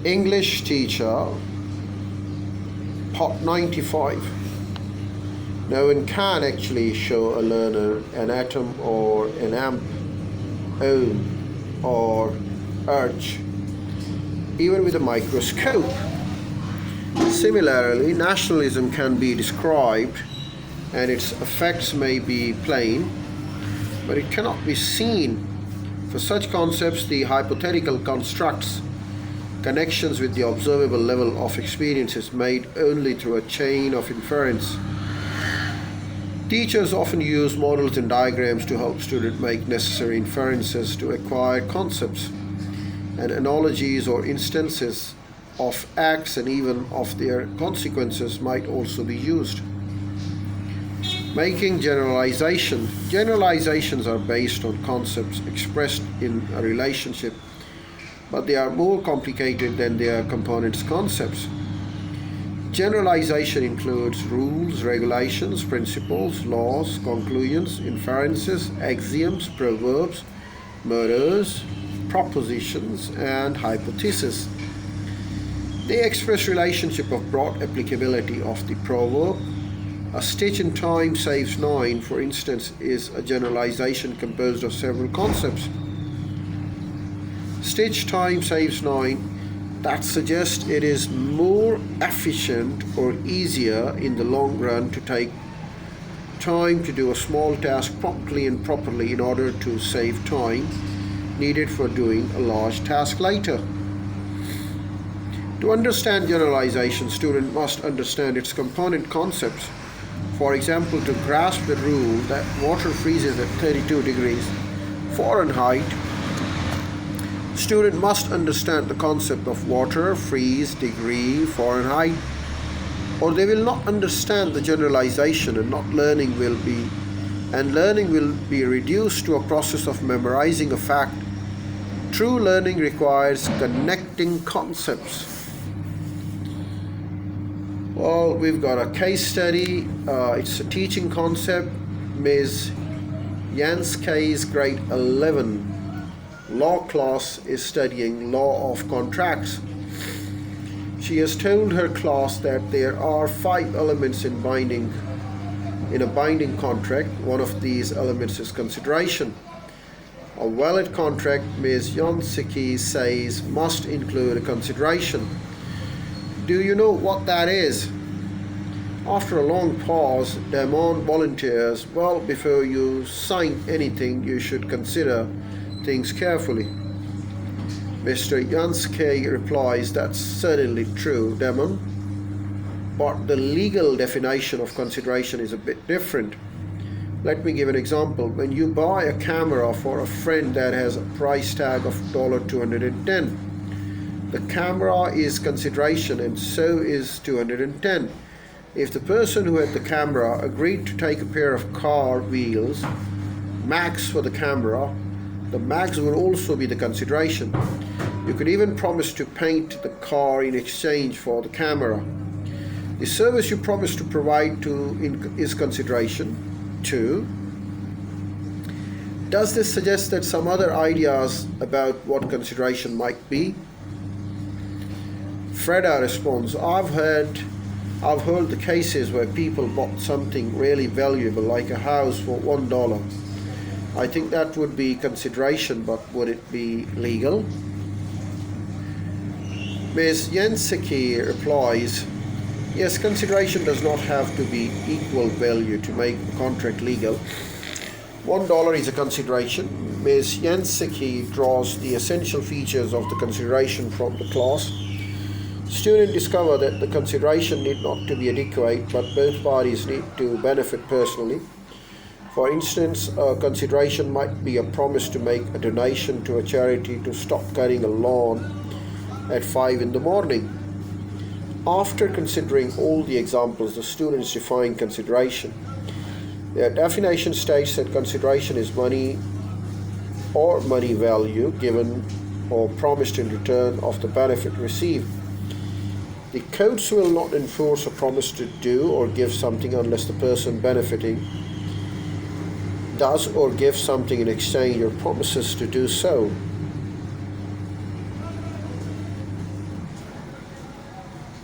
English teacher, Pot 95. No one can actually show a learner an atom or an amp, ohm or arch, even with a microscope. Similarly, nationalism can be described and its effects may be plain, but it cannot be seen. For such concepts, the hypothetical constructs connections with the observable level of experience is made only through a chain of inference. Teachers often use models and diagrams to help students make necessary inferences to acquire concepts, and analogies or instances of acts and even of their consequences might also be used. Making generalizations. Generalizations are based on concepts expressed in a relationship, but they are more complicated than their components concepts. Generalization includes rules, regulations, principles, laws, conclusions, inferences, axioms, proverbs, mottos, propositions, and hypotheses. They express relationship of broad applicability of the proverb. A stitch in time saves nine, for instance, is a generalization composed of several concepts. Stitch time saves nine, that suggests it is more efficient or easier in the long run to take time to do a small task promptly and properly in order to save time needed for doing a large task later. To understand generalization, student must understand its component concepts. For example, to grasp the rule that water freezes at 32 degrees Fahrenheit, student must understand the concept of water, freeze, degree, Fahrenheit, or they will not understand the generalization and learning will be reduced to a process of memorizing a fact. True learning requires connecting concepts. Well, we've got a case study. It's a teaching concept. Ms. Yanskay's grade 11 law class is studying law of contracts. She has told her class that there are 5 elements in a binding contract. One of these elements is consideration. A valid contract, Ms. Yansky says, must include a consideration. Do you know what that is? After a long pause, Damon volunteers, well, before you sign anything, you should consider things carefully. Mr. Yansky replies, that's certainly true, Damon, but the legal definition of consideration is a bit different. Let me give an example. When you buy a camera for a friend that has a price tag of $210, the camera is consideration and so is $210. If the person who had the camera agreed to take a pair of car wheels, mags for the camera, the mags will also be the consideration. You could even promise to paint the car in exchange for the camera. The service you promise to provide is consideration too. Does this suggest that some other ideas about what consideration might be? Freda responds, I've heard the cases where people bought something really valuable like a house for $1. I think that would be consideration, but would it be legal? Ms. Yansky replies, yes, consideration does not have to be equal value to make the contract legal. $1 is a consideration. Ms. Yansky draws the essential features of the consideration from the clause. Students discover that the consideration need not to be adequate, but both parties need to benefit personally. For instance, a consideration might be a promise to make a donation to a charity to stop cutting a lawn at 5 in the morning. After considering all the examples, the students define consideration. Their definition states that consideration is money or money value given or promised in return of the benefit received. The courts will not enforce a promise to do or give something unless the person benefiting does or gives something in exchange or promises to do so.